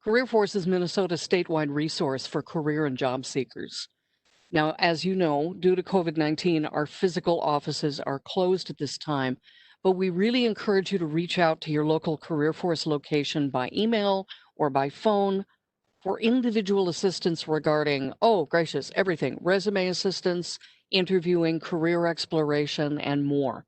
CareerForce is Minnesota's statewide resource for career and job seekers. Now, as you know, due to COVID-19, our physical offices are closed at this time, but we really encourage you to reach out to your local CareerForce location by email or by phone for individual assistance regarding, oh, gracious, everything, resume assistance, interviewing, career exploration, and more.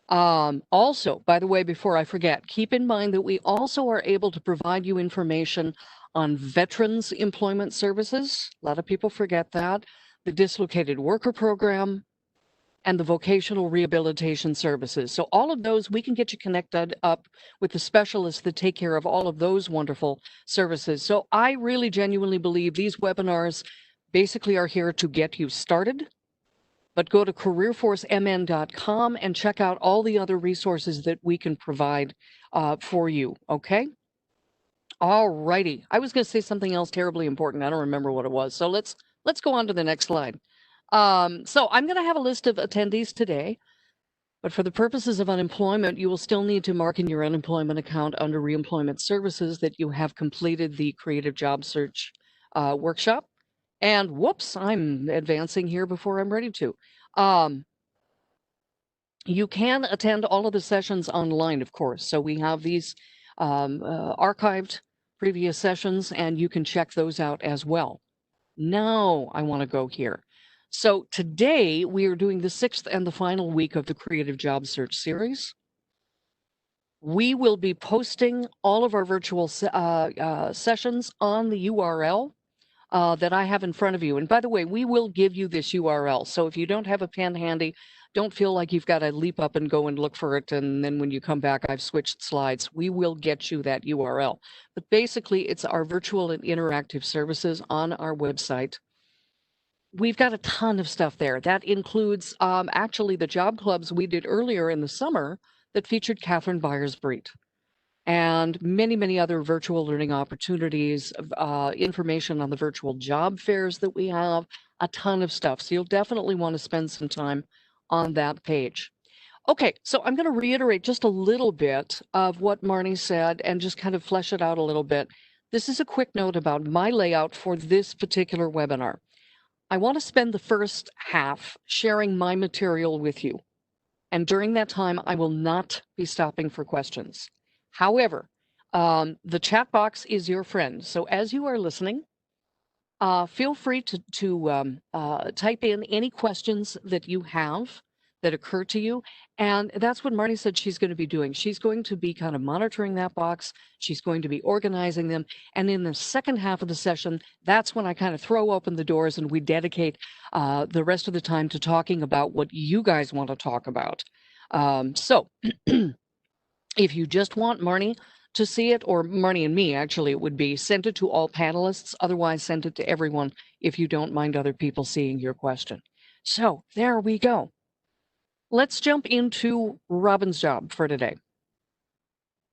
Also, by the way, before I forget, keep in mind that we also are able to provide you information on veterans employment services. A lot of people forget that. The dislocated worker program and the vocational rehabilitation services. So all of those, we can get you connected up with the specialists that take care of all of those wonderful services. So I really genuinely believe these webinars basically are here to get you started. But go to careerforcemn.com and check out all the other resources that we can provide for you, okay? All righty. I was going to say something else terribly important. I don't remember what it was. So let's go on to the next slide. So I'm going to have a list of attendees today, but for the purposes of unemployment, you will still need to mark in your unemployment account under reemployment services that you have completed the creative job search workshop. And whoops, I'm advancing here before I'm ready to. You can attend all of the sessions online, of course. So we have these archived previous sessions, and you can check those out as well. Now I want to go here. So today we are doing the 6th and the final week of the Creative Job Search series. We will be posting all of our virtual sessions on the URL that I have in front of you. And by the way, we will give you this URL. So if you don't have a pen handy, don't feel like you've got to leap up and go and look for it. And then when you come back, I've switched slides. We will get you that URL. But basically, it's our virtual and interactive services on our website. We've got a ton of stuff there. That includes actually the job clubs we did earlier in the summer that featured Catherine Byers-Breet, and many, many other virtual learning opportunities, information on the virtual job fairs that we have, a ton of stuff. So you'll definitely want to spend some time on that page. Okay, so I'm going to reiterate just a little bit of what Marnie said and just kind of flesh it out a little bit. This is a quick note about my layout for this particular webinar. I want to spend the first half sharing my material with you. And during that time, I will not be stopping for questions. However, the chat box is your friend. So as you are listening, feel free to type in any questions that you have that occur to you. And that's what Marnie said she's going to be doing. She's going to be kind of monitoring that box. She's going to be organizing them. And in the second half of the session, that's when I kind of throw open the doors and we dedicate the rest of the time to talking about what you guys want to talk about. So if you just want Marnie to see it, or Marnie and me, actually, it would be send it to all panelists. Otherwise, send it to everyone if you don't mind other people seeing your question. So there we go. Let's jump into Robin's job for today.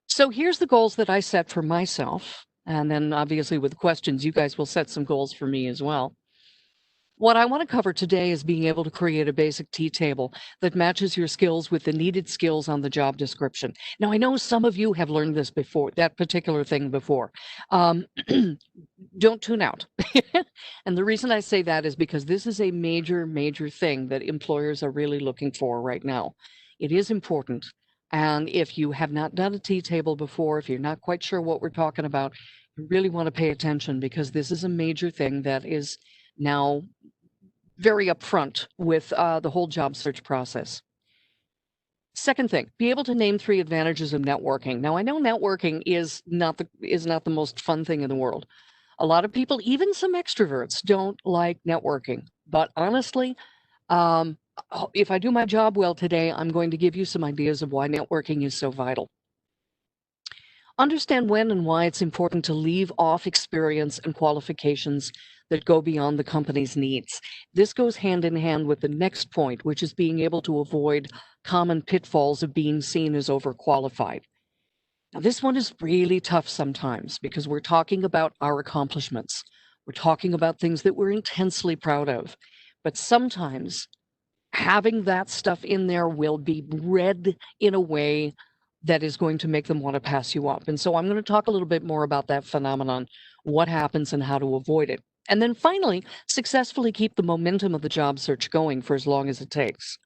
So here's the goals that I set for myself. And then obviously with questions, you guys will set some goals for me as well. What I want to cover today is being able to create a basic T-table that matches your skills with the needed skills on the job description. Now, I know some of you have learned this before, that particular thing before. Don't tune out. And the reason I say that is because this is a major, major thing that employers are really looking for right now. It is important. And if you have not done a T-table before, if you're not quite sure what we're talking about, you really want to pay attention, because this is a major thing that is now very upfront with the whole job search process. Second thing, be able to name 3 advantages of networking. Now, I know networking is not the most fun thing in the world. A lot of people, even some extroverts, don't like networking. But honestly, if I do my job well today, I'm going to give you some ideas of why networking is so vital. Understand when and why it's important to leave off experience and qualifications that go beyond the company's needs. This goes hand in hand with the next point, which is being able to avoid common pitfalls of being seen as overqualified. Now, this one is really tough sometimes because we're talking about our accomplishments. We're talking about things that we're intensely proud of. But sometimes having that stuff in there will be read in a way that is going to make them want to pass you up. And so I'm going to talk a little bit more about that phenomenon, what happens and how to avoid it. And then finally, successfully keep the momentum of the job search going for as long as it takes.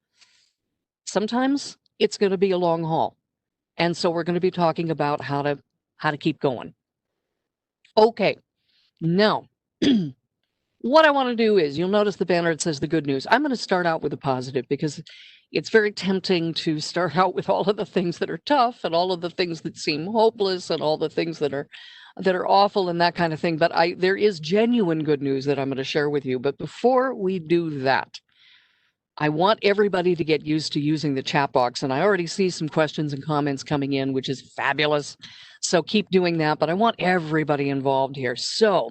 Sometimes it's going to be a long haul. And so we're going to be talking about how to keep going. Okay. Now, what I want to do is, you'll notice the banner, it says the good news. I'm going to start out with a positive because it's very tempting to start out with all of the things that are tough and all of the things that seem hopeless and all the things that are awful and that kind of thing. But there is genuine good news that I'm going to share with you. But before we do that, I want everybody to get used to using the chat box. And I already see some questions and comments coming in, which is fabulous. So keep doing that. But I want everybody involved here. So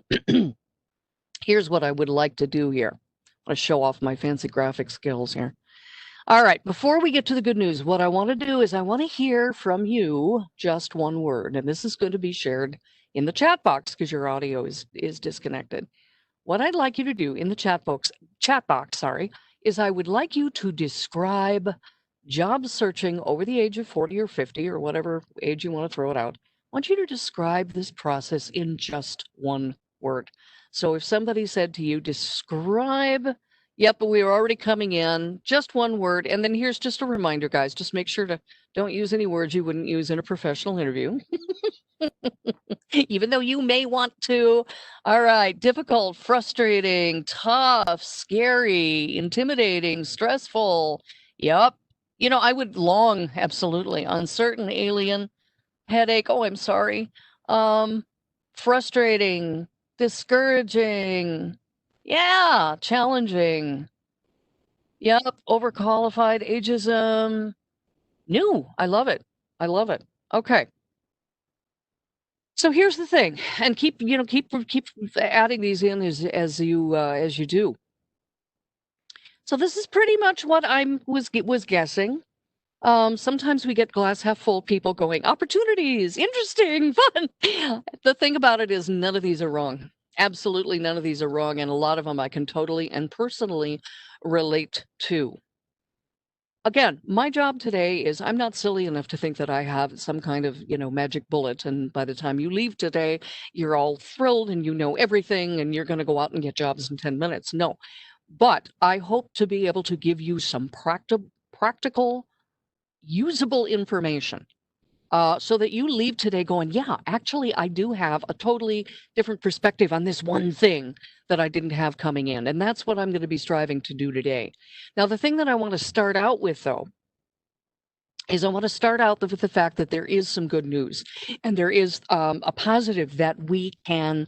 here's what I would like to do here. I want to show off my fancy graphic skills here. All right, before we get to the good news, what I want to do is I want to hear from you just one word. And this is going to be shared in the chat box because your audio is disconnected. What I'd like you to do in the chat box, is I would like you to describe job searching over the age of 40 or 50 or whatever age you want to throw it out. I want you to describe this process in just one word. So if somebody said to you, describe, yep, but we were already coming in, just one word. And then here's just a reminder, guys, just make sure to don't use any words you wouldn't use in a professional interview. Even though you may want to. All right, difficult, frustrating, tough, scary, intimidating, stressful. Yep. I would long, absolutely, uncertain, alien, headache. Oh, I'm sorry. Frustrating, discouraging. Yeah, challenging. Yep, overqualified, ageism. New. I love it. I love it. Okay. So here's the thing, and keep adding these in as you do. So this is pretty much what I was guessing. Sometimes we get glass half full people going, opportunities, interesting, fun. The thing about it is none of these are wrong. Absolutely none of these are wrong, and a lot of them I can totally and personally relate to. Again, my job today is I'm not silly enough to think that I have some kind of, magic bullet. And by the time you leave today, you're all thrilled and you know everything and you're going to go out and get jobs in 10 minutes. No, but I hope to be able to give you some practical, usable information so that you leave today going, yeah, actually, I do have a totally different perspective on this one thing that I didn't have coming in. And that's what I'm going to be striving to do today. Now, the thing that I want to start out with, though, is I want to start out with the fact that there is some good news and there is a positive that we can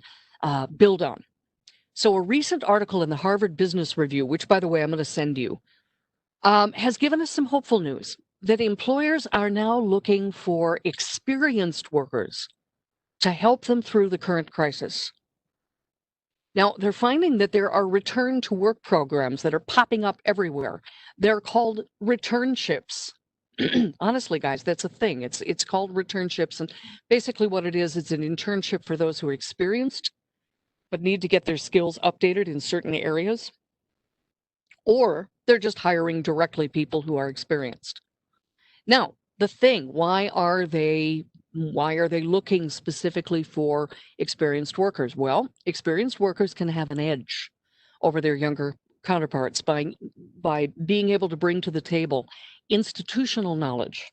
build on. So a recent article in the Harvard Business Review, which, by the way, I'm going to send you, has given us some hopeful news that employers are now looking for experienced workers to help them through the current crisis. Now, they're finding that there are return to work programs that are popping up everywhere. They're called returnships. Honestly, guys, that's a thing. It's called returnships. And basically what it is, it's an internship for those who are experienced but need to get their skills updated in certain areas. Or they're just hiring directly people who are experienced. Now, the thing, why are they looking specifically for experienced workers? Well, experienced workers can have an edge over their younger counterparts by being able to bring to the table institutional knowledge,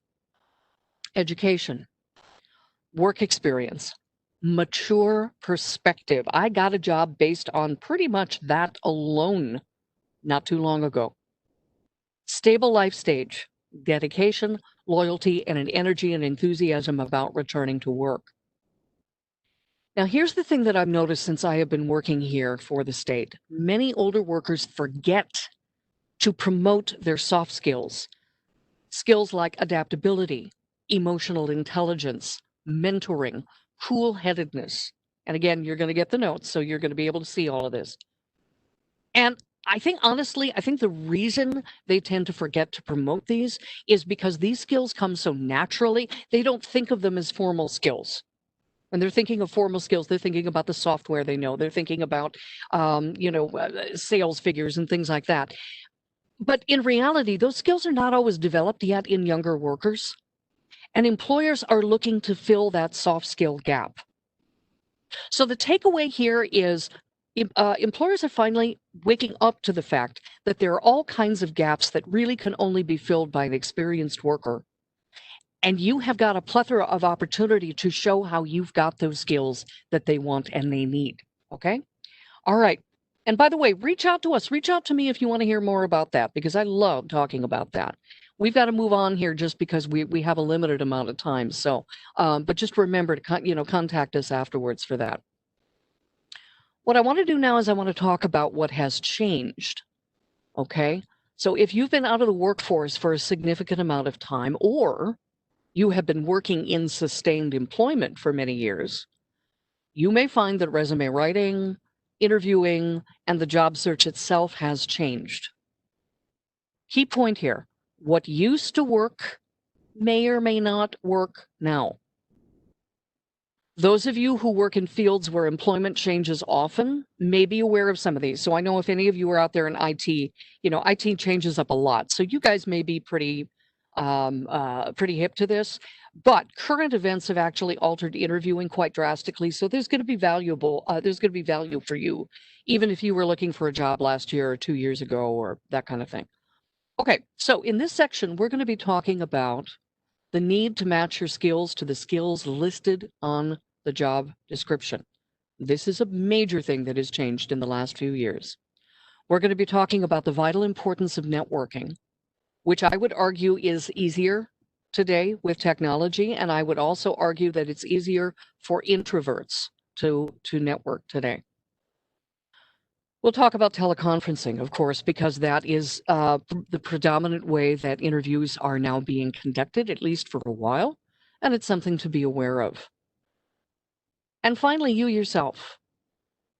education, work experience, mature perspective. I got a job based on pretty much that alone not too long ago. Stable life stage, dedication, loyalty, and an energy and enthusiasm about returning to work. Now, here's the thing that I've noticed since I have been working here for the state. Many older workers forget to promote their soft skills. Skills like adaptability, emotional intelligence, mentoring, cool-headedness. And again, you're going to get the notes, so you're going to be able to see all of this. And I think, honestly, the reason they tend to forget to promote these is because these skills come so naturally. They don't think of them as formal skills. When they're thinking of formal skills, they're thinking about the software they know. They're thinking about, sales figures and things like that. But in reality, those skills are not always developed yet in younger workers. And employers are looking to fill that soft skill gap. So the takeaway here is employers are finally waking up to the fact that there are all kinds of gaps that really can only be filled by an experienced worker. And you have got a plethora of opportunity to show how you've got those skills that they want and they need. Okay? All right. And by the way, reach out to us. Reach out to me if you want to hear more about that, because I love talking about that. We've got to move on here just because we have a limited amount of time. So, but just remember to contact us afterwards for that. What I want to do now is I want to talk about what has changed. Okay. So if you've been out of the workforce for a significant amount of time, or you have been working in sustained employment for many years, you may find that resume writing, interviewing, and the job search itself has changed. Key point here, what used to work may or may not work now. Those of you who work in fields where employment changes often may be aware of some of these. So I know if any of you are out there in IT, IT changes up a lot. So you guys may be pretty hip to this. But current events have actually altered interviewing quite drastically. So there's going to be there's going to be value for you, even if you were looking for a job last year or 2 years ago or that kind of thing. Okay, so in this section, we're going to be talking about the need to match your skills to the skills listed on the job description. This is a major thing that has changed in the last few years. We're going to be talking about the vital importance of networking, which I would argue is easier today with technology, and I would also argue that it's easier for introverts to network today. We'll talk about teleconferencing, of course, because that is the predominant way that interviews are now being conducted, at least for a while, and it's something to be aware of. And finally, you yourself.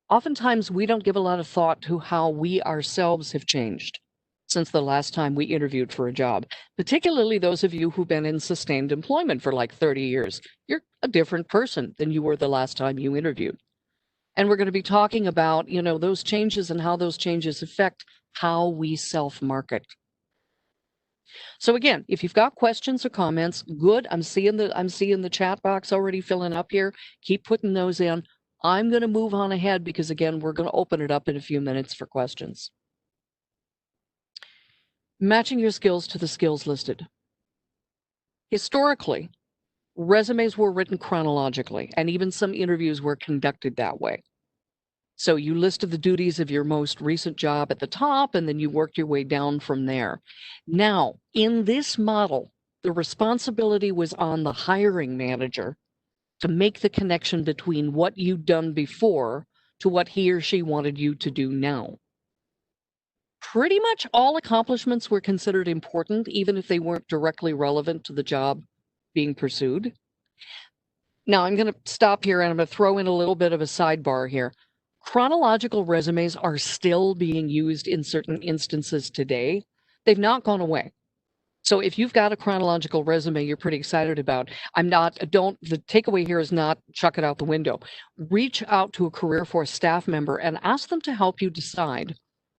Oftentimes, we don't give a lot of thought to how we ourselves have changed since the last time we interviewed for a job, particularly those of you who've been in sustained employment for like 30 years. You're a different person than you were the last time you interviewed. And we're going to be talking about, those changes and how those changes affect how we self-market. So again, if you've got questions or comments, good. I'm seeing the chat box already filling up here. Keep putting those in. I'm going to move on ahead because again, we're going to open it up in a few minutes for questions. Matching your skills to the skills listed. Historically, resumes were written chronologically, and even some interviews were conducted that way. So you listed the duties of your most recent job at the top, and then you worked your way down from there. Now, in this model, the responsibility was on the hiring manager to make the connection between what you'd done before to what he or she wanted you to do now. Pretty much all accomplishments were considered important, even if they weren't directly relevant to the job being pursued. Now, I'm going to stop here and I'm going to throw in a little bit of a sidebar here. Chronological resumes are still being used in certain instances today. They've not gone away. So if you've got a chronological resume you're pretty excited about, the takeaway here is not chuck it out the window. Reach out to a career force staff member and ask them to help you decide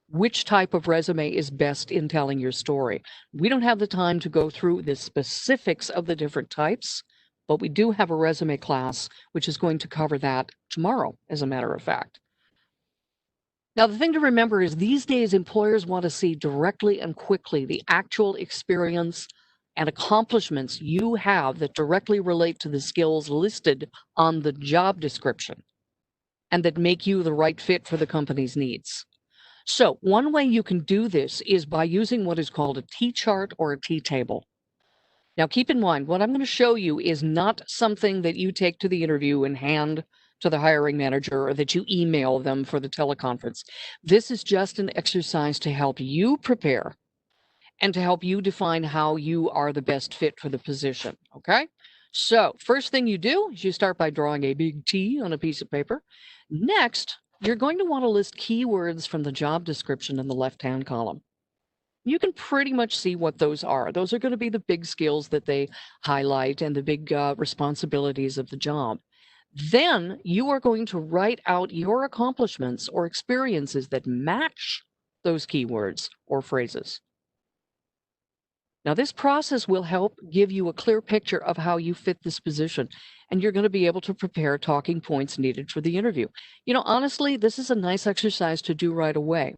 which type of resume is best in telling your story. We don't have the time to go through the specifics of the different types, but we do have a resume class which is going to cover that tomorrow, as a matter of fact. Now, the thing to remember is these days employers want to see directly and quickly the actual experience and accomplishments you have that directly relate to the skills listed on the job description and that make you the right fit for the company's needs. So one way you can do this is by using what is called a T-chart or a T-table. Now, keep in mind, what I'm going to show you is not something that you take to the interview and hand to the hiring manager or that you email them for the teleconference. This is just an exercise to help you prepare and to help you define how you are the best fit for the position, okay? So first thing you do is you start by drawing a big T on a piece of paper. Next, you're going to want to list keywords from the job description in the left-hand column. You can pretty much see what those are. Those are going to be the big skills that they highlight and the big responsibilities of the job. Then you are going to write out your accomplishments or experiences that match those keywords or phrases. Now, this process will help give you a clear picture of how you fit this position, and you're going to be able to prepare talking points needed for the interview. Honestly, this is a nice exercise to do right away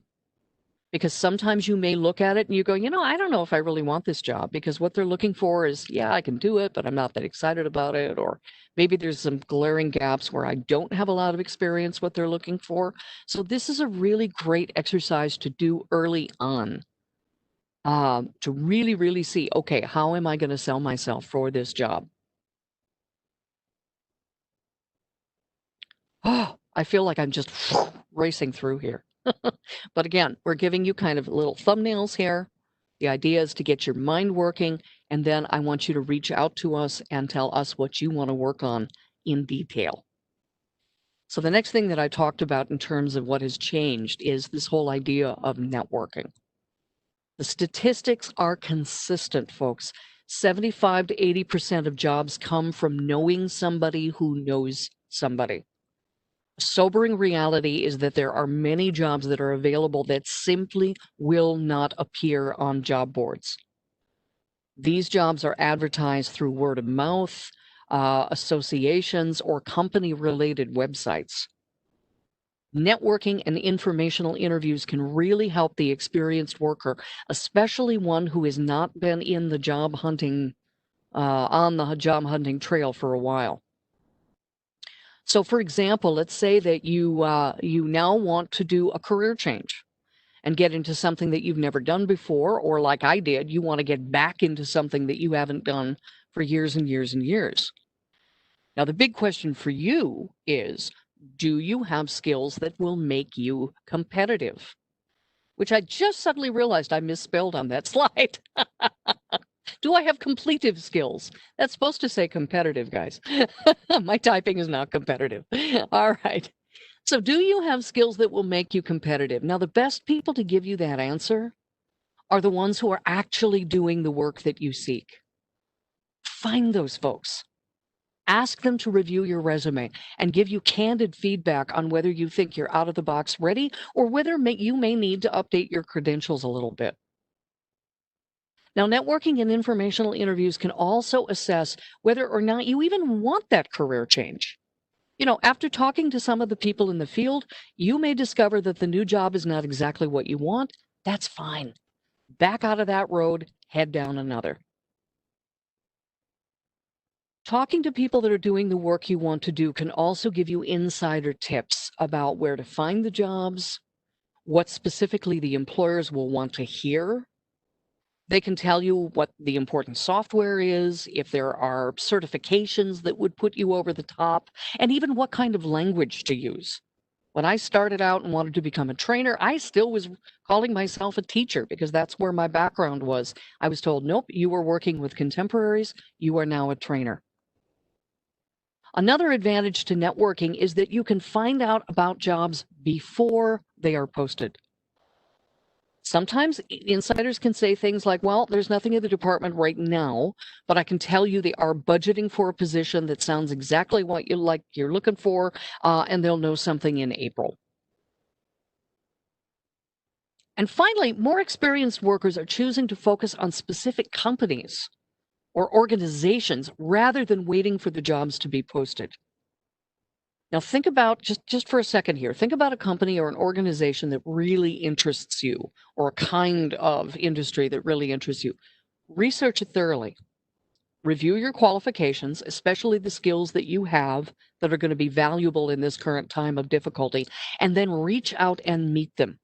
because sometimes you may look at it and you go, I don't know if I really want this job because what they're looking for is, yeah, I can do it, but I'm not that excited about it. Or maybe there's some glaring gaps where I don't have a lot of experience what they're looking for. So this is a really great exercise to do early on. To really, really see, okay, how am I going to sell myself for this job? Oh, I feel like I'm just racing through here. But again, we're giving you kind of little thumbnails here. The idea is to get your mind working, and then I want you to reach out to us and tell us what you want to work on in detail. So the next thing that I talked about in terms of what has changed is this whole idea of networking. The statistics are consistent, folks. 75 to 80% of jobs come from knowing somebody who knows somebody. Sobering reality is that there are many jobs that are available that simply will not appear on job boards. These jobs are advertised through word of mouth, associations, or company-related websites. Networking and informational interviews can really help the experienced worker, especially one who has not been in the job hunting, on the job hunting trail for a while. So, for example, let's say that you now want to do a career change and get into something that you've never done before, or like I did, you want to get back into something that you haven't done for years and years and years. Now, the big question for you is, do you have skills that will make you competitive? Which I just suddenly realized I misspelled on that slide. Do I have completive skills? That's supposed to say competitive, guys. My typing is not competitive. All right. So, do you have skills that will make you competitive? Now, the best people to give you that answer are the ones who are actually doing the work that you seek. Find those folks. Ask them to review your resume and give you candid feedback on whether you think you're out of the box ready or whether you may need to update your credentials a little bit. Now, networking and informational interviews can also assess whether or not you even want that career change. After talking to some of the people in the field, you may discover that the new job is not exactly what you want. That's fine. Back out of that road, head down another. Talking to people that are doing the work you want to do can also give you insider tips about where to find the jobs, what specifically the employers will want to hear. They can tell you what the important software is, if there are certifications that would put you over the top, and even what kind of language to use. When I started out and wanted to become a trainer, I still was calling myself a teacher because that's where my background was. I was told, nope, you were working with contemporaries, you are now a trainer. Another advantage to networking is that you can find out about jobs before they are posted. Sometimes insiders can say things like, well, there's nothing in the department right now, but I can tell you they are budgeting for a position that sounds exactly what you're looking for, and they'll know something in April. And finally, more experienced workers are choosing to focus on specific companies or organizations rather than waiting for the jobs to be posted. Now, think about just for a second here. Think about a company or an organization that really interests you, or a kind of industry that really interests you. Research it thoroughly. Review your qualifications, especially the skills that you have that are going to be valuable in this current time of difficulty, and then reach out and meet them.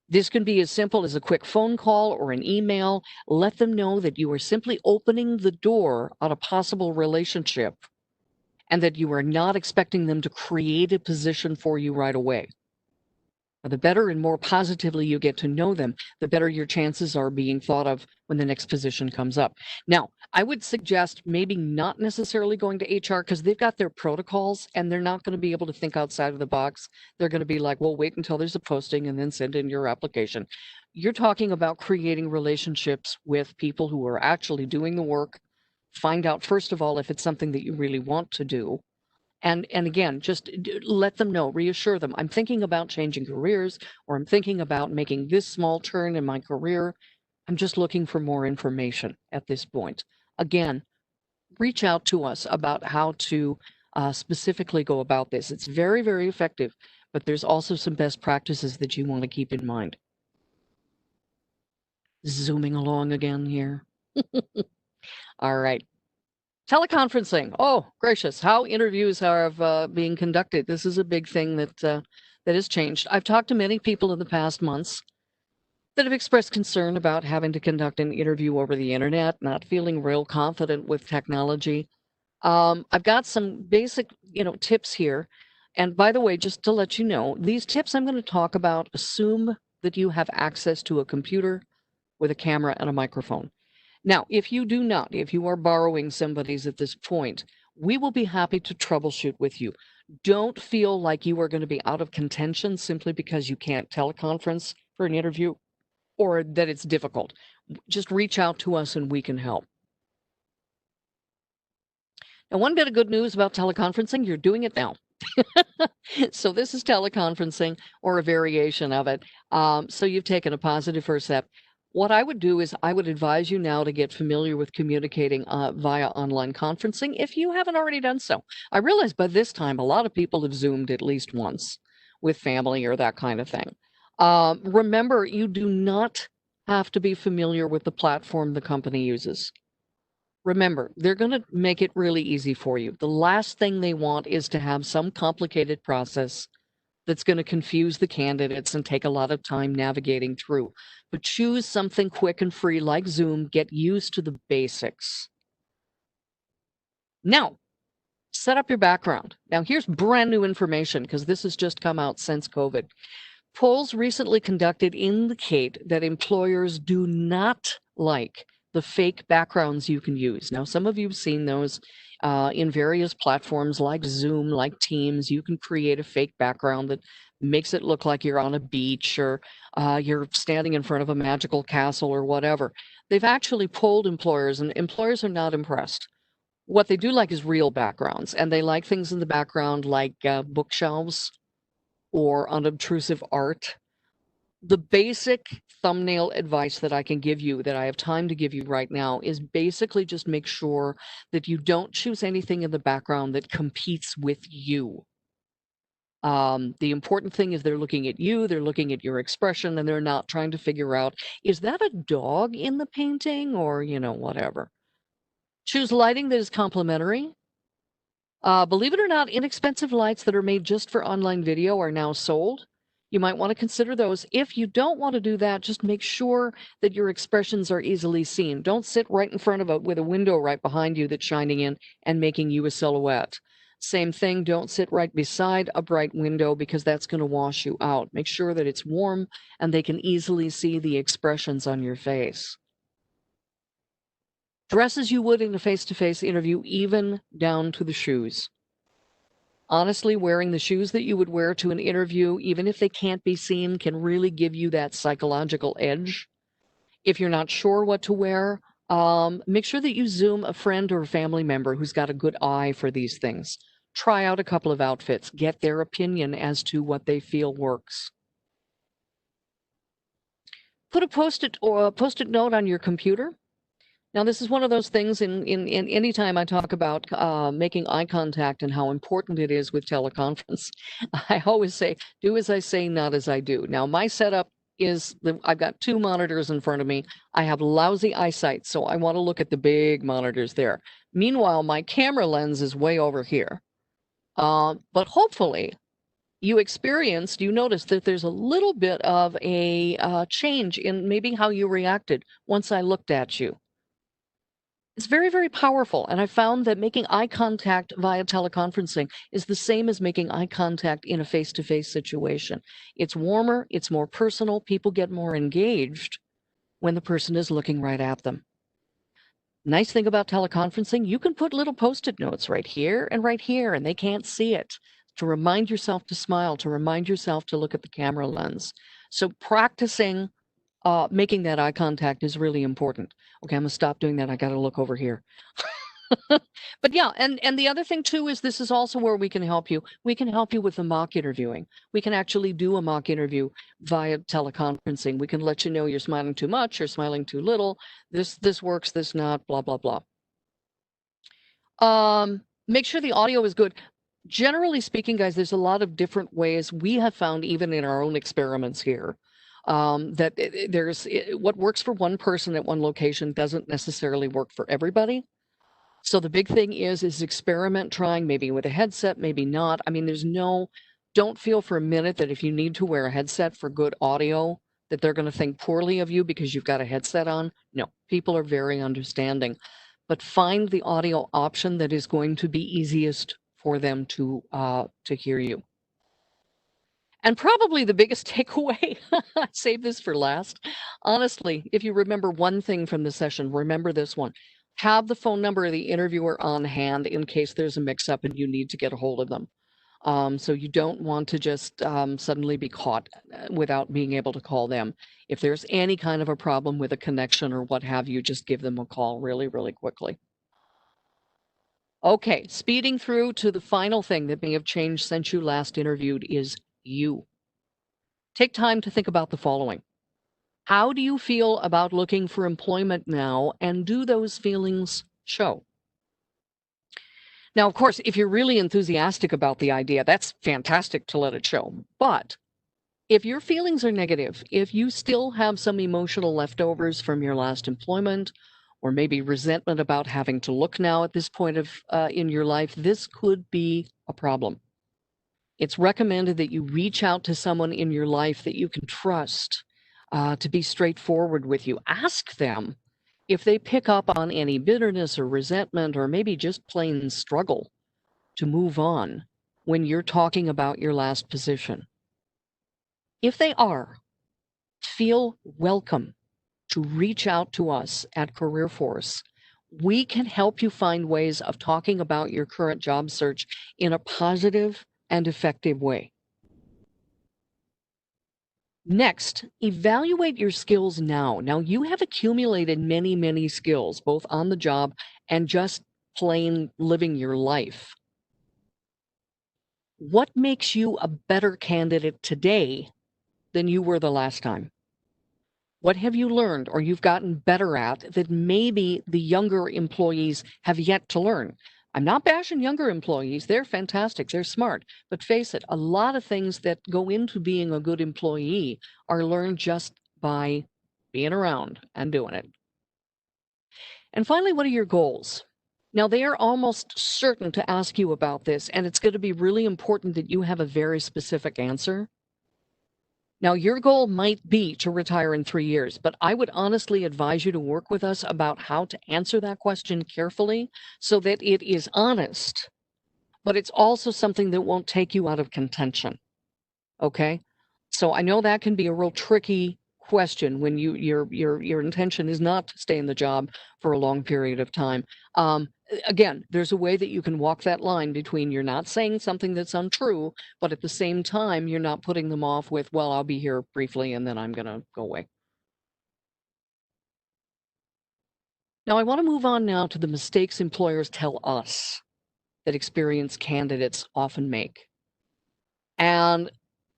This can be as simple as a quick phone call or an email. Let them know that you are simply opening the door on a possible relationship and that you are not expecting them to create a position for you right away. The better and more positively you get to know them, the better your chances are being thought of when the next position comes up. Now, I would suggest maybe not necessarily going to HR because they've got their protocols and they're not going to be able to think outside of the box. They're going to be like, well, wait until there's a posting and then send in your application. You're talking about creating relationships with people who are actually doing the work. Find out, first of all, if it's something that you really want to do. And again, just let them know, reassure them, I'm thinking about changing careers, or I'm thinking about making this small turn in my career. I'm just looking for more information at this point. Again, reach out to us about how to specifically go about this. It's very, very effective, but there's also some best practices that you want to keep in mind. Zooming along again here. All right. Teleconferencing. Oh, gracious. How interviews are being conducted. This is a big thing that has changed. I've talked to many people in the past months that have expressed concern about having to conduct an interview over the internet, not feeling real confident with technology. I've got some basic, tips here. And by the way, just to let you know, these tips I'm going to talk about assume that you have access to a computer with a camera and a microphone. Now, if you do not, if you are borrowing somebody's at this point, we will be happy to troubleshoot with you. Don't feel like you are going to be out of contention simply because you can't teleconference for an interview or that it's difficult. Just reach out to us and we can help. Now, one bit of good news about teleconferencing, you're doing it now. So this is teleconferencing or a variation of it. So you've taken a positive first step. What I would do is I would advise you now to get familiar with communicating via online conferencing if you haven't already done so. I realize by this time a lot of people have Zoomed at least once with family or that kind of thing. Remember, you do not have to be familiar with the platform the company uses. Remember, they're going to make it really easy for you. The last thing they want is to have some complicated process that's going to confuse the candidates and take a lot of time navigating through. But choose something quick and free like Zoom. Get used to the basics. Now, set up your background. Now, here's brand new information because this has just come out since COVID. Polls recently conducted indicate that employers do not like the fake backgrounds you can use. Now, some of you have seen those in various platforms like Zoom, like Teams. You can create a fake background that makes it look like you're on a beach or you're standing in front of a magical castle or whatever. They've actually polled employers, and employers are not impressed. What they do like is real backgrounds, and they like things in the background like bookshelves or unobtrusive art. The basic thumbnail advice that I can give you, that I have time to give you right now, is basically just make sure that you don't choose anything in the background that competes with you. The important thing is they're looking at you, they're looking at your expression, and they're not trying to figure out, is that a dog in the painting or, whatever. Choose lighting that is complementary. Believe it or not, inexpensive lights that are made just for online video are now sold. You might want to consider those. If you don't want to do that, just make sure that your expressions are easily seen. Don't sit right in front of it with a window right behind you that's shining in and making you a silhouette. Same thing, don't sit right beside a bright window because that's going to wash you out. Make sure that it's warm and they can easily see the expressions on your face. Dress as you would in a face-to-face interview, even down to the shoes. Honestly, wearing the shoes that you would wear to an interview, even if they can't be seen, can really give you that psychological edge. If you're not sure what to wear, make sure that you Zoom a friend or a family member who's got a good eye for these things. Try out a couple of outfits, get their opinion as to what they feel works. Put a post-it note on your computer. Now, this is one of those things in any time I talk about making eye contact and how important it is with teleconference. I always say, do as I say, not as I do. Now, my setup is I've got two monitors in front of me. I have lousy eyesight, so I want to look at the big monitors there. Meanwhile, my camera lens is way over here. But hopefully, you noticed that there's a little bit of a change in maybe how you reacted once I looked at you. It's very, very powerful. And I found that making eye contact via teleconferencing is the same as making eye contact in a face-to-face situation. It's warmer, it's more personal, people get more engaged when the person is looking right at them. Nice thing about teleconferencing, you can put little post-it notes right here, and they can't see it. To remind yourself to smile, to remind yourself to look at the camera lens. So practicing making that eye contact is really important. Okay, I'm gonna stop doing that. I gotta look over here. But yeah, and the other thing too is this is also where we can help you. We can help you with the mock interviewing. We can actually do a mock interview via teleconferencing. We can let you know you're smiling too much, you're smiling too little. This works, this not, blah blah blah. Make sure the audio is good. Generally speaking, guys, there's a lot of different ways we have found, even in our own experiments here, that there's what works for one person at one location doesn't necessarily work for everybody. So the big thing is experiment trying, maybe with a headset, maybe not. I mean, don't feel for a minute that if you need to wear a headset for good audio, that they're going to think poorly of you because you've got a headset on. No, people are very understanding. But find the audio option that is going to be easiest for them to hear you. And probably the biggest takeaway, save this for last. Honestly, if you remember one thing from the session, remember this one. Have the phone number of the interviewer on hand in case there's a mix-up and you need to get a hold of them. So you don't want to just suddenly be caught without being able to call them. If there's any kind of a problem with a connection or what have you, just give them a call really, really quickly. Okay, speeding through to the final thing that may have changed since you last interviewed is you. Take time to think about the following. How do you feel about looking for employment now, and do those feelings show? Now, of course, if you're really enthusiastic about the idea, that's fantastic to let it show. But if your feelings are negative, if you still have some emotional leftovers from your last employment, or maybe resentment about having to look now at this point of in your life, this could be a problem. It's recommended that you reach out to someone in your life that you can trust to be straightforward with you. Ask them if they pick up on any bitterness or resentment or maybe just plain struggle to move on when you're talking about your last position. If they are, feel welcome to reach out to us at Career Force. We can help you find ways of talking about your current job search in a positive and effective way. Next, evaluate your skills now. Now, you have accumulated many, many skills, both on the job and just plain living your life. What makes you a better candidate today than you were the last time? What have you learned or you've gotten better at that maybe the younger employees have yet to learn? I'm not bashing younger employees. They're fantastic. They're smart. But face it, a lot of things that go into being a good employee are learned just by being around and doing it. And finally, what are your goals? Now, they are almost certain to ask you about this, and it's going to be really important that you have a very specific answer. Now, your goal might be to retire in 3 years, but I would honestly advise you to work with us about how to answer that question carefully so that it is honest, but it's also something that won't take you out of contention. Okay? So I know that can be a real tricky question when your intention is not to stay in the job for a long period of time. Again, there's a way that you can walk that line between you're not saying something that's untrue, but at the same time, you're not putting them off with, well, I'll be here briefly and then I'm going to go away. Now, I want to move on now to the mistakes employers tell us that experienced candidates often make. And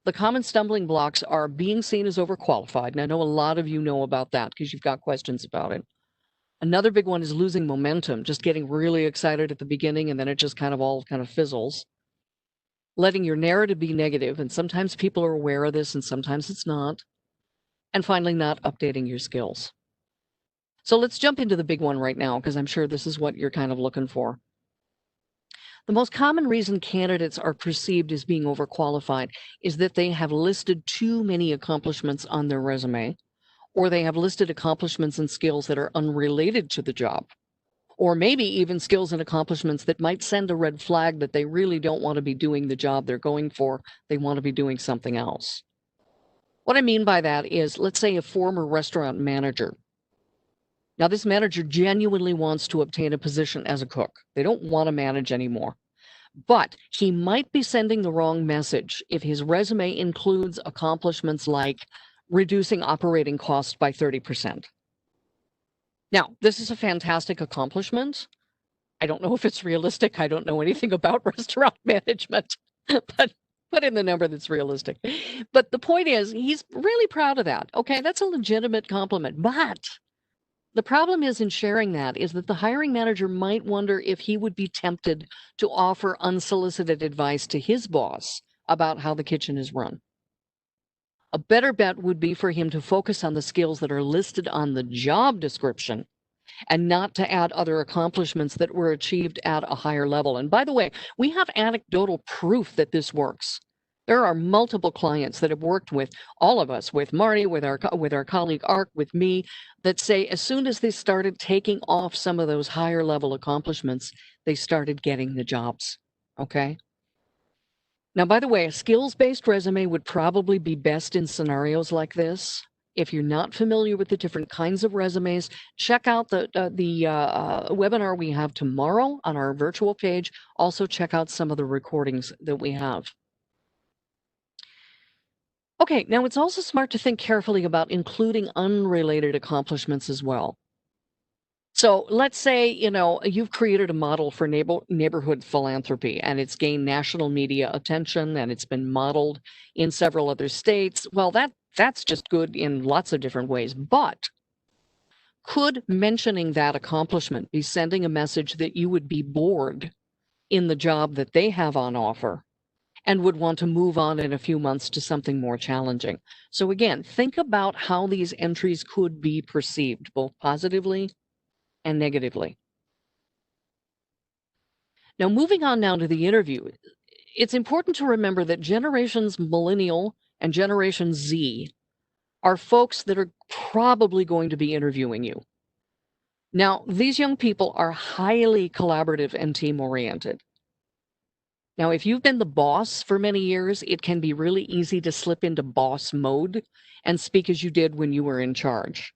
the common stumbling blocks are being seen as overqualified. And I know a lot of you know about that because you've got questions about it. Another big one is losing momentum, just getting really excited at the beginning and then it just kind of fizzles. Letting your narrative be negative, and sometimes people are aware of this and sometimes it's not. And finally, not updating your skills. So let's jump into the big one right now because I'm sure this is what you're kind of looking for. The most common reason candidates are perceived as being overqualified is that they have listed too many accomplishments on their resume, or they have listed accomplishments and skills that are unrelated to the job, or maybe even skills and accomplishments that might send a red flag that they really don't want to be doing the job they're going for. They want to be doing something else. What I mean by that is, let's say a former restaurant manager. Now, this manager genuinely wants to obtain a position as a cook. They don't want to manage anymore. But he might be sending the wrong message if his resume includes accomplishments like reducing operating costs by 30%. Now, this is a fantastic accomplishment, I don't know if it's realistic. I don't know anything about restaurant management, but put in the number that's realistic. But the point is, he's really proud of that. Okay, that's a legitimate compliment. But the problem is in sharing that is that the hiring manager might wonder if he would be tempted to offer unsolicited advice to his boss about how the kitchen is run. A better bet would be for him to focus on the skills that are listed on the job description and not to add other accomplishments that were achieved at a higher level. And by the way, we have anecdotal proof that this works. There are multiple clients that have worked with all of us, with Marty, with our colleague Art, with me, that say as soon as they started taking off some of those higher level accomplishments, they started getting the jobs. Okay. Now, by the way, a skills-based resume would probably be best in scenarios like this. If you're not familiar with the different kinds of resumes, check out the webinar we have tomorrow on our virtual page. Also, check out some of the recordings that we have. Okay, now it's also smart to think carefully about including unrelated accomplishments as well. So let's say, you've created a model for neighborhood philanthropy and it's gained national media attention and it's been modeled in several other states. Well, that's just good in lots of different ways. But could mentioning that accomplishment be sending a message that you would be bored in the job that they have on offer and would want to move on in a few months to something more challenging? So again, think about how these entries could be perceived, both positively and negatively. Now, moving on now to the interview, it's important to remember that generations Millennial and Generation Z are folks that are probably going to be interviewing you. Now, these young people are highly collaborative and team-oriented. Now, if you've been the boss for many years, it can be really easy to slip into boss mode and speak as you did when you were in charge.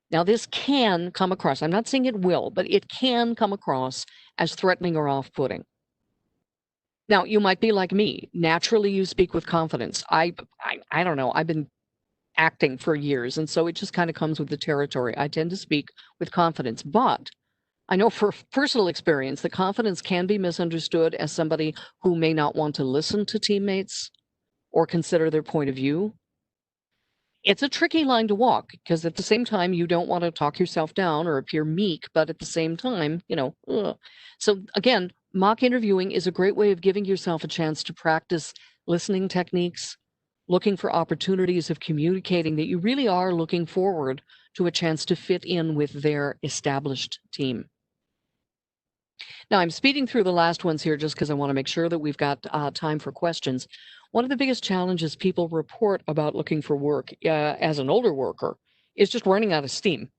Now, this can come across, I'm not saying it will, but it can come across as threatening or off-putting. Now, you might be like me. Naturally, you speak with confidence. I don't know. I've been acting for years, and so it just kind of comes with the territory. I tend to speak with confidence, but I know for personal experience that confidence can be misunderstood as somebody who may not want to listen to teammates or consider their point of view. It's a tricky line to walk because at the same time, you don't want to talk yourself down or appear meek, but at the same time, ugh. So again, mock interviewing is a great way of giving yourself a chance to practice listening techniques, looking for opportunities of communicating that you really are looking forward to a chance to fit in with their established team. Now, I'm speeding through the last ones here just because I want to make sure that we've got time for questions. One of the biggest challenges people report about looking for work as an older worker is just running out of steam.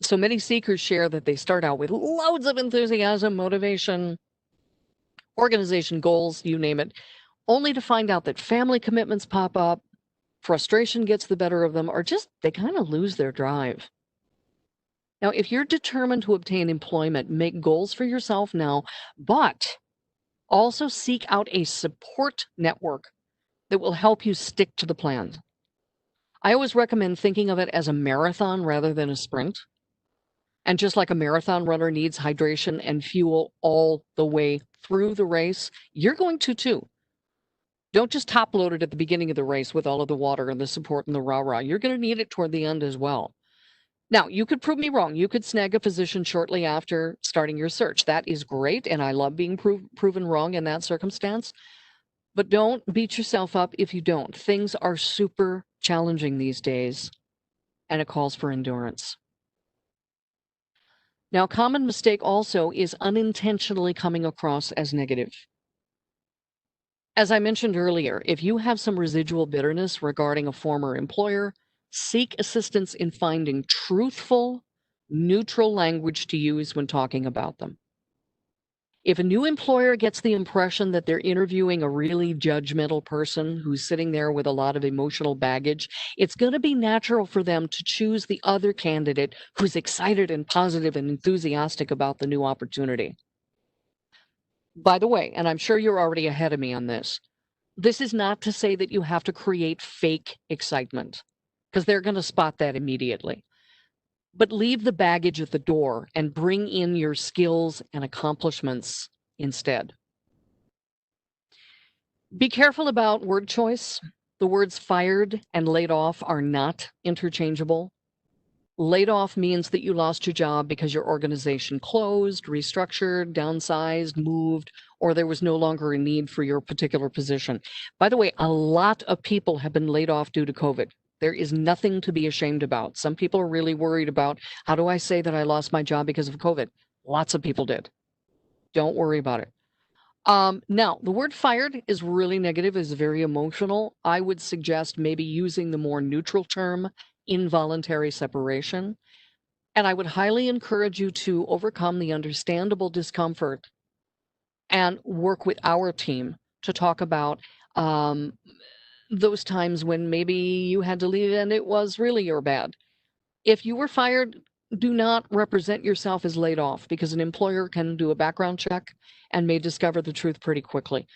So many seekers share that they start out with loads of enthusiasm, motivation, organization goals, you name it, only to find out that family commitments pop up, frustration gets the better of them, or just they kind of lose their drive. Now, if you're determined to obtain employment, make goals for yourself now, but also seek out a support network that will help you stick to the plan. I always recommend thinking of it as a marathon rather than a sprint. And just like a marathon runner needs hydration and fuel all the way through the race, you're going to too. Don't just top load it at the beginning of the race with all of the water and the support and the rah-rah. You're going to need it toward the end as well. Now, you could prove me wrong. You could snag a position shortly after starting your search. That is great, and I love being proven wrong in that circumstance. But don't beat yourself up if you don't. Things are super challenging these days, and it calls for endurance. Now, a common mistake also is unintentionally coming across as negative. As I mentioned earlier, if you have some residual bitterness regarding a former employer, seek assistance in finding truthful, neutral language to use when talking about them. If a new employer gets the impression that they're interviewing a really judgmental person who's sitting there with a lot of emotional baggage, it's going to be natural for them to choose the other candidate who's excited and positive and enthusiastic about the new opportunity. By the way, and I'm sure you're already ahead of me on this is not to say that you have to create fake excitement, because they're going to spot that immediately. but leave the baggage at the door and bring in your skills and accomplishments instead. Be careful about word choice. The words fired and laid off are not interchangeable. Laid off means that you lost your job because your organization closed, restructured, downsized, moved, or there was no longer a need for your particular position. By the way, a lot of people have been laid off due to COVID. There is nothing to be ashamed about. Some people are really worried about, how do I say that I lost my job because of COVID? Lots of people did. Don't worry about it. Now, the word fired is really negative, is very emotional. I would suggest maybe using the more neutral term, involuntary separation. And I would highly encourage you to overcome the understandable discomfort and work with our team to talk about those times when maybe you had to leave and it was really your bad. If you were fired, do not represent yourself as laid off, because an employer can do a background check and may discover the truth pretty quickly.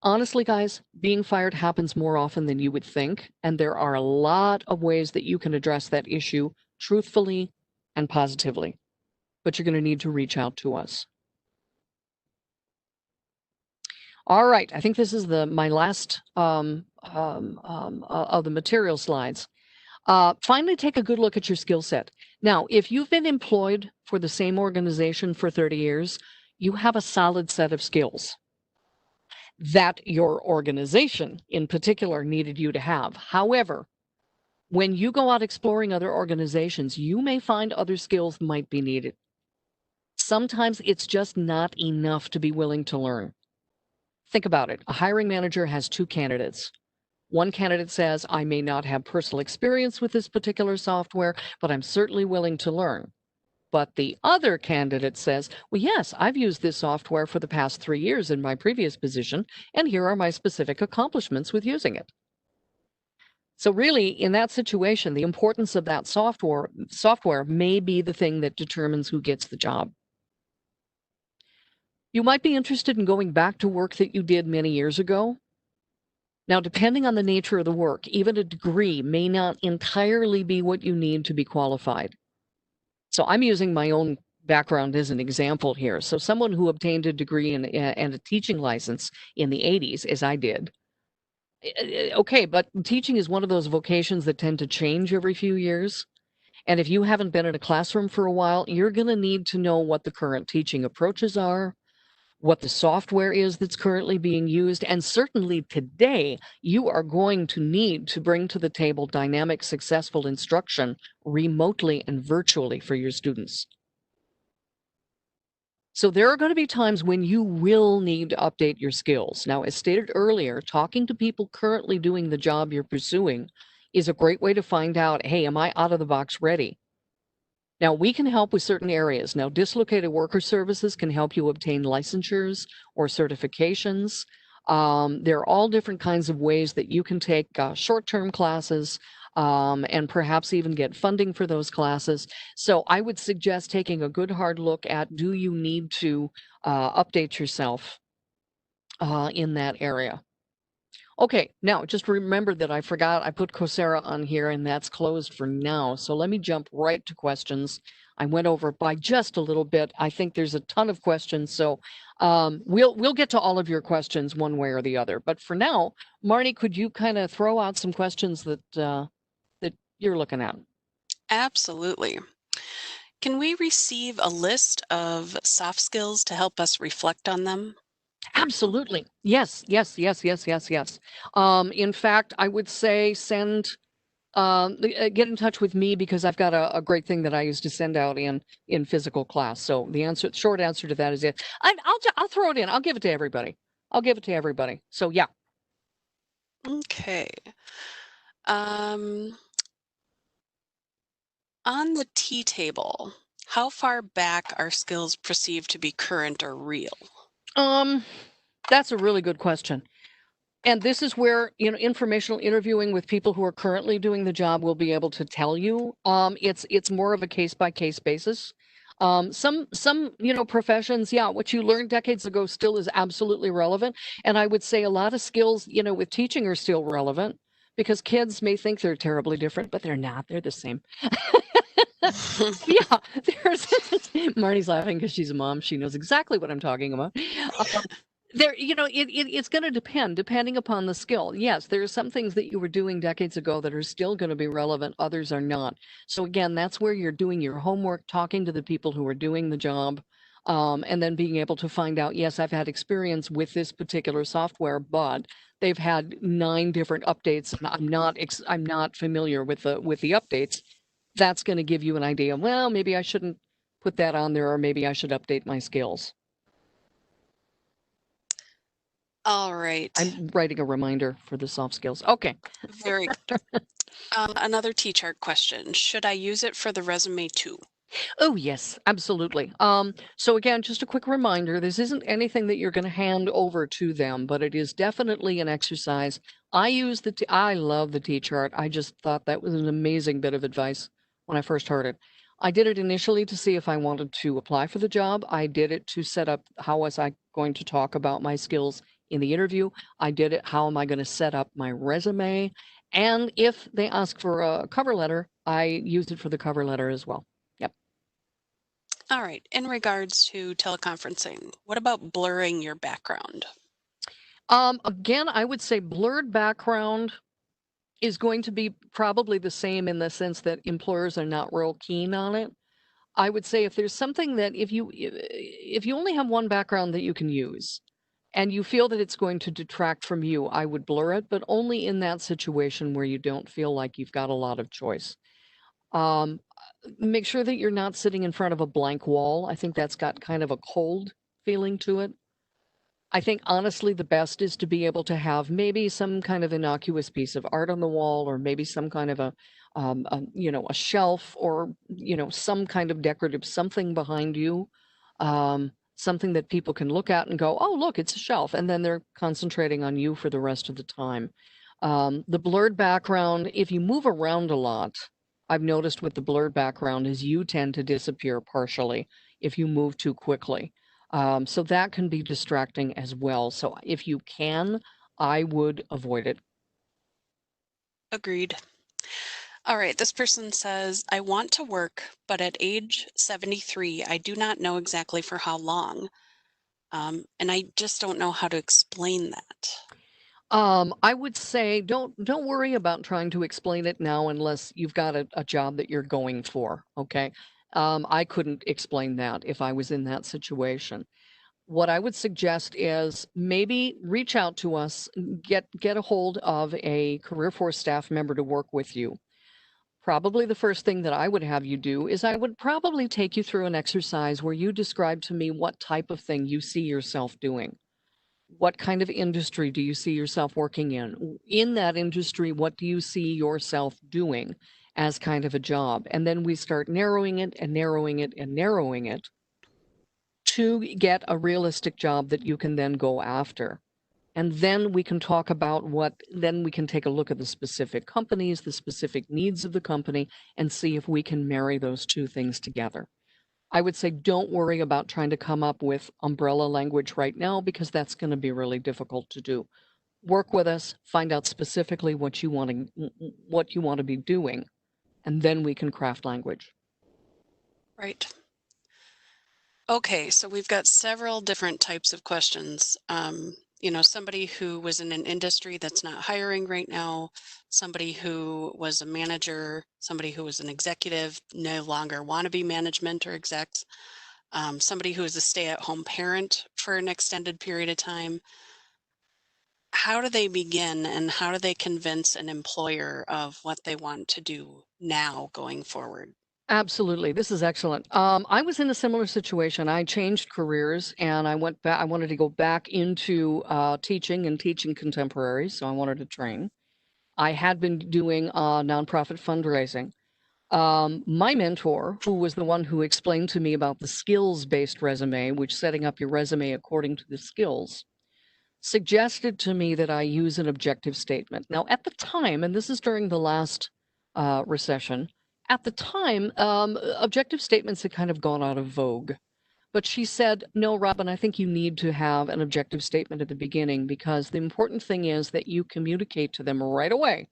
Honestly, guys, being fired happens more often than you would think, and there are a lot of ways that you can address that issue truthfully and positively, but you're going to need to reach out to us. All right, I think this is my last of the material slides. Finally, take a good look at your skill set. Now, if you've been employed for the same organization for 30 years, you have a solid set of skills that your organization in particular needed you to have. However, when you go out exploring other organizations, you may find other skills might be needed. Sometimes it's just not enough to be willing to learn. Think about it. A hiring manager has two candidates. One candidate says, I may not have personal experience with this particular software, but I'm certainly willing to learn. But the other candidate says, well, yes, I've used this software for the past 3 years in my previous position, and here are my specific accomplishments with using it. So really, in that situation, the importance of that software may be the thing that determines who gets the job. You might be interested in going back to work that you did many years ago. Now, depending on the nature of the work, even a degree may not entirely be what you need to be qualified. So I'm using my own background as an example here. So someone who obtained a degree and a teaching license in the 80s, as I did, okay, but teaching is one of those vocations that tend to change every few years. And if you haven't been in a classroom for a while, you're going to need to know what the current teaching approaches are, what the software is that's currently being used, and certainly today, you are going to need to bring to the table dynamic, successful instruction remotely and virtually for your students. So there are going to be times when you will need to update your skills. Now, as stated earlier, talking to people currently doing the job you're pursuing is a great way to find out, hey, am I out of the box ready? Now, we can help with certain areas. Now, dislocated worker services can help you obtain licensures or certifications. There are all different kinds of ways that you can take short-term classes and perhaps even get funding for those classes. So I would suggest taking a good hard look at, do you need to update yourself in that area? Okay, now just remember that I forgot I put Coursera on here, and that's closed for now. So let me jump right to questions. I went over by just a little bit. I think there's a ton of questions, so we'll get to all of your questions one way or the other. But for now, Marnie, could you kind of throw out some questions that that you're looking at? Absolutely. Can we receive a list of soft skills to help us reflect on them? Absolutely. Yes, yes, yes, yes, yes, yes. In fact, I would say get in touch with me, because I've got a great thing that I used to send out in physical class. So the short answer to that is it. I'll throw it in. I'll give it to everybody. I'll give it to everybody. So yeah. Okay. On the tea table, how far back are skills perceived to be current or real? That's a really good question. And this is where, informational interviewing with people who are currently doing the job will be able to tell you. It's more of a case by case basis. Some professions, yeah, what you learned decades ago still is absolutely relevant. And I would say a lot of skills, with teaching are still relevant, because kids may think they're terribly different, but they're not. They're the same. Yeah, there's Marnie's laughing because she's a mom. She knows exactly what I'm talking about. There, it's going to depending upon the skill. Yes, there are some things that you were doing decades ago that are still going to be relevant. Others are not. So again, that's where you're doing your homework, talking to the people who are doing the job, and then being able to find out, yes, I've had experience with this particular software, but they've had 9 different updates, and I'm not familiar with the updates. That's going to give you an idea. Well, maybe I shouldn't put that on there, or maybe I should update my skills. All right. I'm writing a reminder for the soft skills. Okay. Very good. Another T-chart question. Should I use it for the resume too? Oh, yes, absolutely. So again, just a quick reminder, this isn't anything that you're going to hand over to them, but it is definitely an exercise. I love the T-chart. I just thought that was an amazing bit of advice when I first heard it. I did it initially to see if I wanted to apply for the job. I did it to set up how was I going to talk about my skills in the interview. I did it, how am I going to set up my resume? And if they ask for a cover letter, I use it for the cover letter as well. Yep. All right. In regards to teleconferencing, what about blurring your background? Again, I would say blurred background is going to be probably the same in the sense that employers are not real keen on it. I would say if there's something that if you only have one background that you can use and you feel that it's going to detract from you, I would blur it, but only in that situation where you don't feel like you've got a lot of choice. Um, Make sure that you're not sitting in front of a blank wall. I think that's got kind of a cold feeling to it. I think honestly, the best is to be able to have maybe some kind of innocuous piece of art on the wall, or maybe some kind of a shelf, or some kind of decorative something behind you, something that people can look at and go, "Oh, look, it's a shelf," and then they're concentrating on you for the rest of the time. The blurred background, if you move around a lot, I've noticed with the blurred background is you tend to disappear partially if you move too quickly. So that can be distracting as well. So if you can, I would avoid it. Agreed. All right. This person says, I want to work, but at age 73, I do not know exactly for how long. And I just don't know how to explain that. I would say don't worry about trying to explain it now unless you've got a job that you're going for. Okay. I couldn't explain that if I was in that situation. What I would suggest is maybe reach out to us, get a hold of a career force staff member to work with you. Probably the first thing that I would have you do is I would probably take you through an exercise where you describe to me what type of thing you see yourself doing. What kind of industry do you see yourself working in? In that industry, what do you see yourself doing as kind of a job? And then we start narrowing it and narrowing it and narrowing it to get a realistic job that you can then go after. And then we can talk about then we can take a look at the specific companies, the specific needs of the company, and see if we can marry those two things together. I would say don't worry about trying to come up with umbrella language right now because that's going to be really difficult to do. Work with us, find out specifically what you want to be doing, and then we can craft language. Right. Okay, so we've got several different types of questions. Somebody who was in an industry that's not hiring right now, somebody who was a manager, somebody who was an executive, no longer want to be management or execs, somebody who is a stay-at-home parent for an extended period of time. How do they begin and how do they convince an employer of what they want to do now going forward? Absolutely. This is excellent. I was in a similar situation. I changed careers and I went back. I wanted to go back into teaching and teaching contemporaries. So I wanted to train. I had been doing nonprofit fundraising. My mentor, who was the one who explained to me about the skills-based resume, which setting up your resume according to the skills, suggested to me that I use an objective statement. Now, at the time, and this is during the last recession, at the time, objective statements had kind of gone out of vogue. But she said, no, Robin, I think you need to have an objective statement at the beginning because the important thing is that you communicate to them right away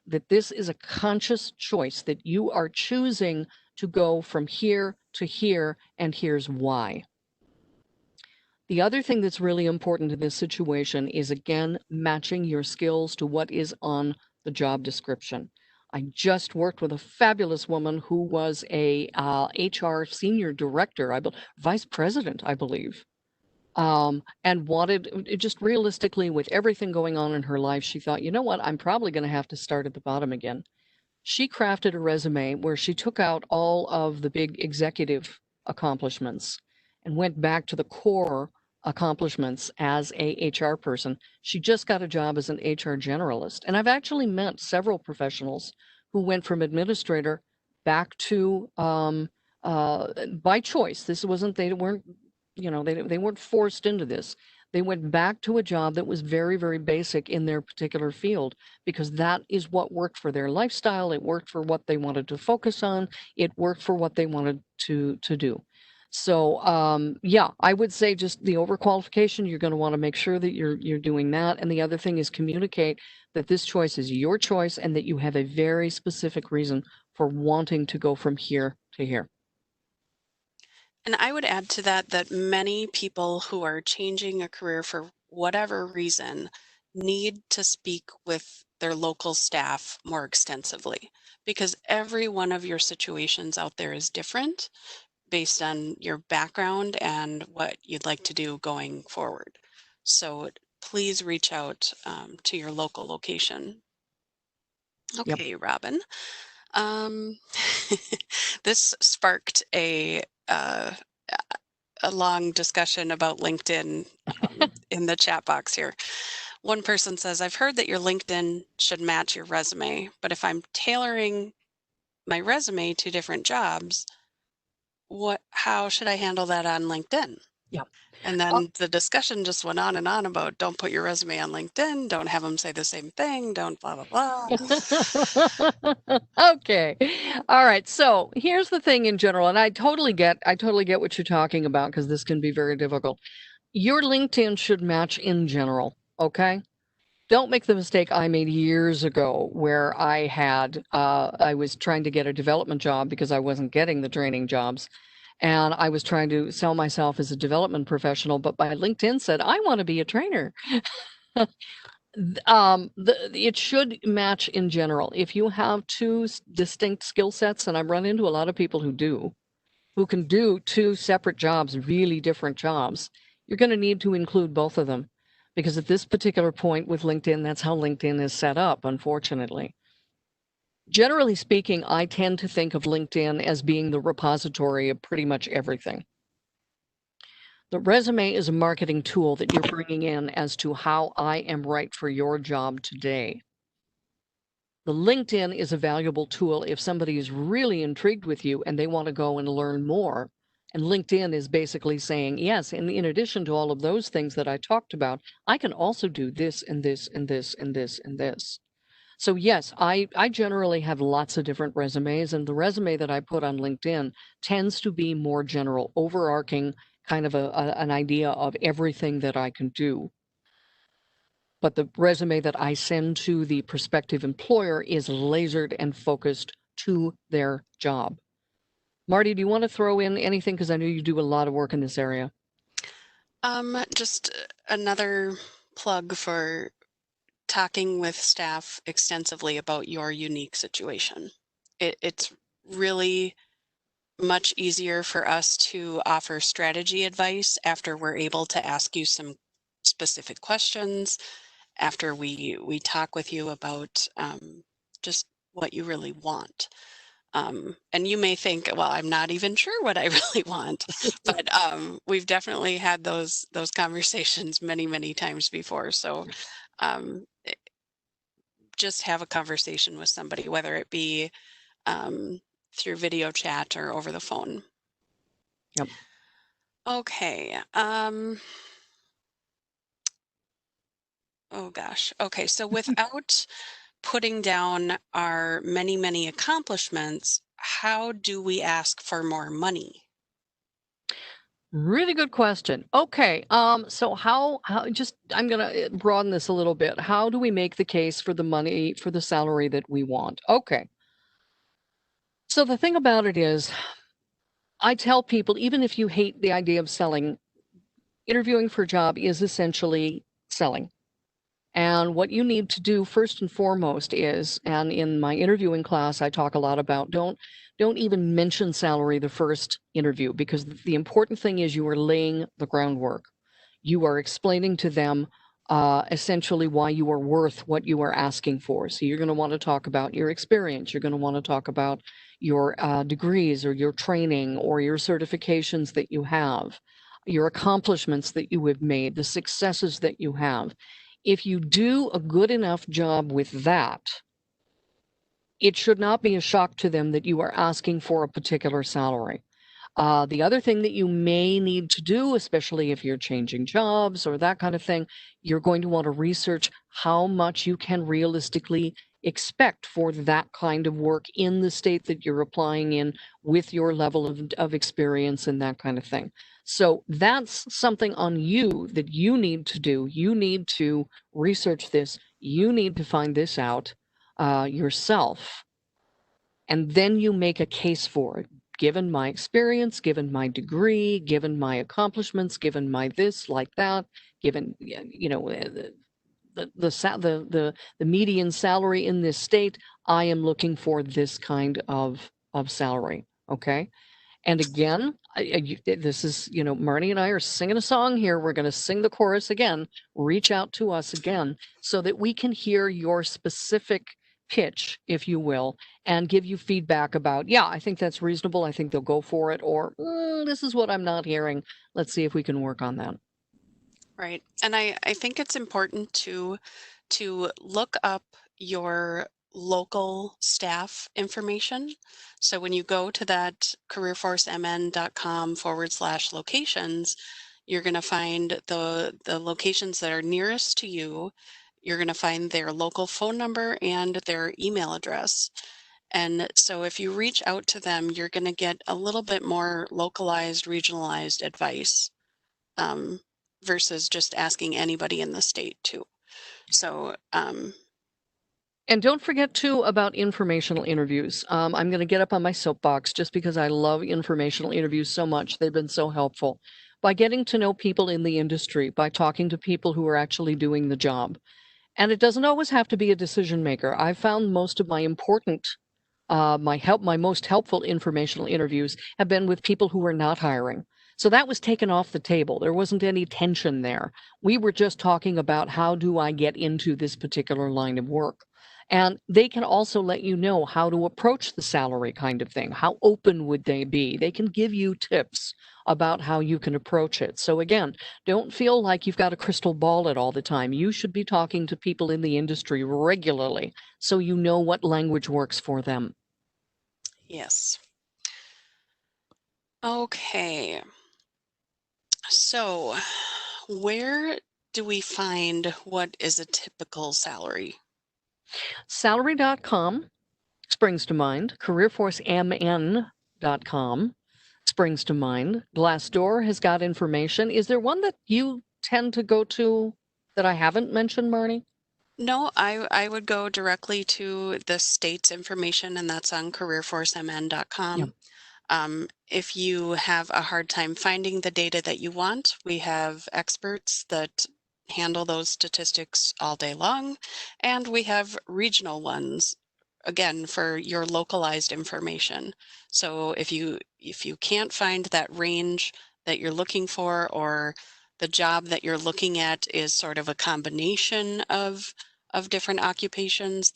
that this is a conscious choice, that you are choosing to go from here to here, and here's why. The other thing that's really important in this situation is, again, matching your skills to what is on the job description. I just worked with a fabulous woman who was a HR senior director, vice president, I believe, and wanted just realistically, with everything going on in her life, she thought, you know what, I'm probably going to have to start at the bottom again. She crafted a resume where she took out all of the big executive accomplishments and went back to the core accomplishments as a HR person. She just got a job as an HR generalist. And I've actually met several professionals who went from administrator back to by choice. This wasn't, they weren't, they weren't forced into this. They went back to a job that was very, very basic in their particular field, because that is what worked for their lifestyle. It worked for what they wanted to focus on. It worked for what they wanted to do. So yeah, I would say just the overqualification, you're going to want to make sure that you're doing that. And the other thing is communicate that this choice is your choice and that you have a very specific reason for wanting to go from here to here. And I would add to that that many people who are changing a career for whatever reason need to speak with their local staff more extensively, because every one of your situations out there is different based on your background and what you'd like to do going forward. So please reach out to your local location. Yep. Okay, Robin. Um, this sparked a long discussion about LinkedIn in the chat box here. One person says, I've heard that your LinkedIn should match your resume, but if I'm tailoring my resume to different jobs, how should I handle that on LinkedIn? Yeah. And then the discussion just went on and on about don't put your resume on LinkedIn, don't have them say the same thing, don't blah, blah, blah. Okay. All right. So here's the thing in general, and I totally get what you're talking about, because this can be very difficult. Your LinkedIn should match in general. Okay. Don't make the mistake I made years ago, where I was trying to get a development job because I wasn't getting the training jobs. And I was trying to sell myself as a development professional, but my LinkedIn said, I want to be a trainer. It should match in general. If you have two distinct skill sets, and I've run into a lot of people who can do two separate jobs, really different jobs, you're going to need to include both of them, because at this particular point with LinkedIn, that's how LinkedIn is set up, unfortunately. Generally speaking, I tend to think of LinkedIn as being the repository of pretty much everything. The resume is a marketing tool that you're bringing in as to how I am right for your job today. The LinkedIn is a valuable tool if somebody is really intrigued with you and they want to go and learn more. And LinkedIn is basically saying, yes, and in addition to all of those things that I talked about, I can also do this and this and this and this and this. So yes, I generally have lots of different resumes, and the resume that I put on LinkedIn tends to be more general, overarching, kind of an idea of everything that I can do. But the resume that I send to the prospective employer is lasered and focused to their job. Marty, do you want to throw in anything? Because I know you do a lot of work in this area. Just another plug for talking with staff extensively about your unique situation. It's really much easier for us to offer strategy advice after we're able to ask you some specific questions, after we talk with you about just what you really want. And you may think, well, I'm not even sure what I really want, but we've definitely had those conversations many, many times before. So just have a conversation with somebody, whether it be through video chat or over the phone. Yep. Okay. Oh gosh. Okay. So without putting down our many, many accomplishments, how do we ask for more money? Really good question. Okay. So how just I'm gonna broaden this a little bit. How do we make the case for the money for the salary that we want? Okay. So the thing about it is, I tell people, even if you hate the idea of selling, interviewing for a job is essentially selling. And what you need to do first and foremost is, and in my interviewing class, I talk a lot about don't even mention salary the first interview, because the important thing is you are laying the groundwork. You are explaining to them essentially why you are worth what you are asking for. So you're going to want to talk about your experience. You're going to want to talk about your degrees or your training or your certifications that you have, your accomplishments that you have made, the successes that you have. If you do a good enough job with that, it should not be a shock to them that you are asking for a particular salary. The other thing that you may need to do, especially if you're changing jobs or that kind of thing, you're going to want to research how much you can realistically expect for that kind of work in the state that you're applying in with your level of experience and that kind of thing. So that's something on you that you need to do. You need to research this. You need to find this out yourself. And then you make a case for it. Given my experience, given my degree, given my accomplishments, given my this, like that, given the median salary in this state, I am looking for this kind of salary. Okay. And again, this is, Marnie and I are singing a song here. We're going to sing the chorus again. Reach out to us again so that we can hear your specific pitch, if you will, and give you feedback about, yeah, I think that's reasonable. I think they'll go for it. Or this is what I'm not hearing. Let's see if we can work on that. Right. And I think it's important to look up your local staff information. So when you go to that careerforcemn.com/locations, you're going to find the locations that are nearest to you. You're going to find their local phone number and their email address. And so if you reach out to them, you're going to get a little bit more localized, regionalized advice. Versus just asking anybody in the state too. So, and don't forget too about informational interviews. I'm going to get up on my soapbox just because I love informational interviews so much. They've been so helpful. By getting to know people in the industry, by talking to people who are actually doing the job. And it doesn't always have to be a decision maker. I found most of my important, my most helpful informational interviews have been with people who are not hiring. So that was taken off the table. There wasn't any tension there. We were just talking about how do I get into this particular line of work. And they can also let you know how to approach the salary kind of thing. How open would they be? They can give you tips about how you can approach it. So again, don't feel like you've got a crystal ball at all the time. You should be talking to people in the industry regularly so you know what language works for them. yes. Okay. So, where do we find what is a typical salary? Salary.com springs to mind. CareerForceMN.com springs to mind. Glassdoor has got information. Is there one that you tend to go to that I haven't mentioned, Marnie? No, I would go directly to the state's information, and that's on careerforcemn.com. Yeah. If you have a hard time finding the data that you want, we have experts that handle those statistics all day long, and we have regional ones, again, for your localized information. So if you can't find that range that you're looking for, or the job that you're looking at is sort of a combination of different occupations,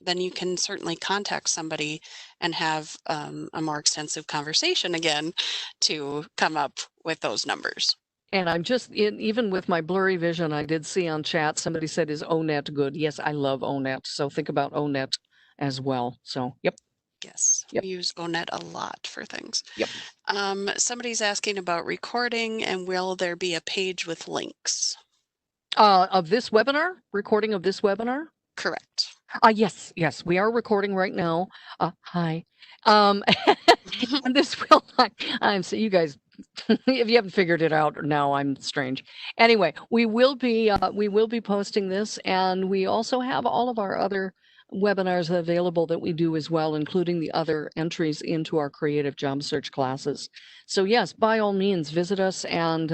then you can certainly contact somebody and have a more extensive conversation again to come up with those numbers. And I'm just, even with my blurry vision, I did see on chat, somebody said, is ONET good? Yes, I love ONET. So think about ONET as well. So, yep. Yes, Yep. we use ONET a lot for things. Yep. Somebody's asking about recording, and will there be a page with links? Of this webinar, recording of this webinar? Correct. Yes, we are recording right now. Hi. And this will, so you guys if you haven't figured it out now, I'm strange. Anyway, we will be posting this, and we also have all of our other webinars available that we do as well, including the other entries into our creative job search classes. So yes, by all means, visit us and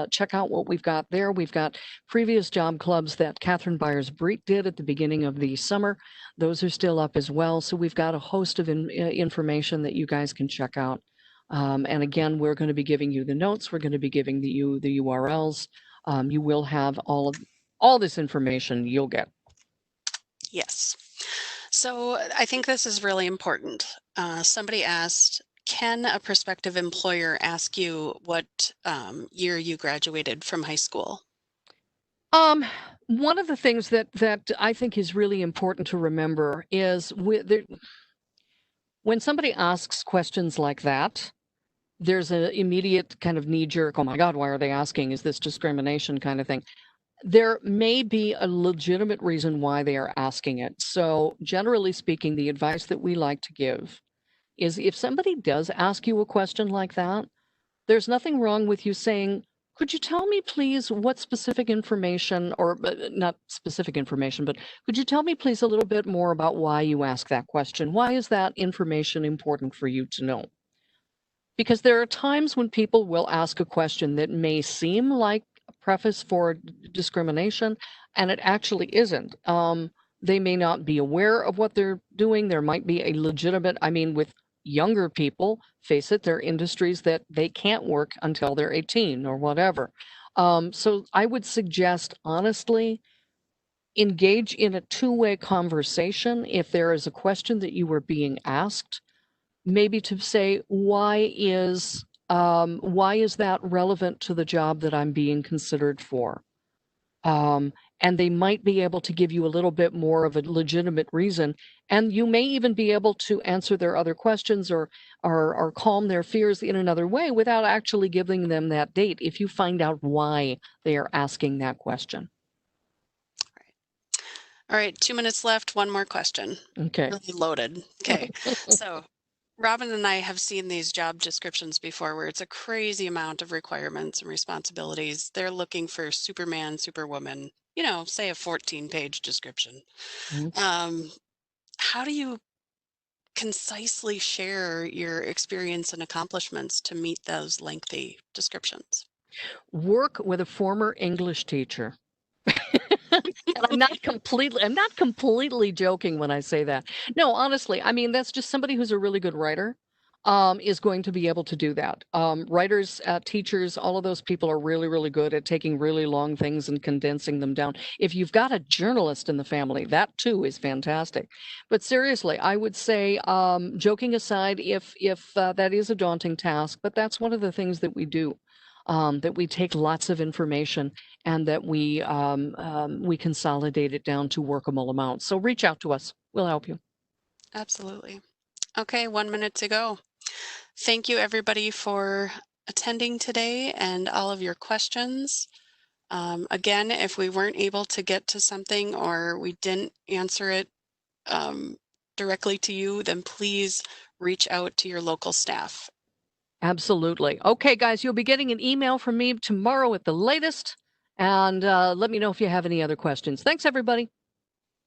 check out what we've got there. We've got previous job clubs that Catherine Byers-Breet did at the beginning of the summer. Those are still up as well. So we've got a host of information that you guys can check out. And again, we're going to be giving you the notes. We're going to be giving you the URLs. You will have all this information you'll get. Yes. So I think this is really important. Somebody asked, can a prospective employer ask you what year you graduated from high school? One of the things that I think is really important to remember is when somebody asks questions like that, there's an immediate kind of knee-jerk, oh my God, why are they asking? Is this discrimination kind of thing? There may be a legitimate reason why they are asking it. So generally speaking, the advice that we like to give is if somebody does ask you a question like that, there's nothing wrong with you saying, could you tell me please what specific information, or not specific information, but could you tell me please a little bit more about why you ask that question? Why is that information important for you to know? Because there are times when people will ask a question that may seem like a preface for discrimination, and it actually isn't. They may not be aware of what they're doing. There might be a legitimate, I mean, with younger people, face it, there are industries that they can't work until they're 18 or whatever. So I would suggest, honestly, engage in a two-way conversation. If there is a question that you were being asked, maybe to say, why is that relevant to the job that I'm being considered for? And they might be able to give you a little bit more of a legitimate reason, and you may even be able to answer their other questions or calm their fears in another way without actually giving them that date if you find out why they are asking that question. All right, 2 minutes left. One more question. Okay. Really loaded. Okay. So Robin and I have seen these job descriptions before where it's a crazy amount of requirements and responsibilities. They're looking for Superman, Superwoman, say a 14-page description. Mhm. How do you concisely share your experience and accomplishments to meet those lengthy descriptions? Work with a former English teacher. And I'm not completely joking when I say that. No, honestly, I mean, that's just somebody who's a really good writer, is going to be able to do that. Writers, teachers, all of those people are really, really good at taking really long things and condensing them down. If you've got a journalist in the family, that too is fantastic. But seriously, I would say, joking aside, if that is a daunting task, but that's one of the things that we do. That we take lots of information and that we consolidate it down to workable amounts. So reach out to us. We'll help you. Absolutely. Okay, 1 minute to go. Thank you, everybody, for attending today and all of your questions. Again, if we weren't able to get to something or we didn't answer it directly to you, then please reach out to your local staff. Absolutely. Okay, guys, you'll be getting an email from me tomorrow at the latest. And let me know if you have any other questions. Thanks, everybody.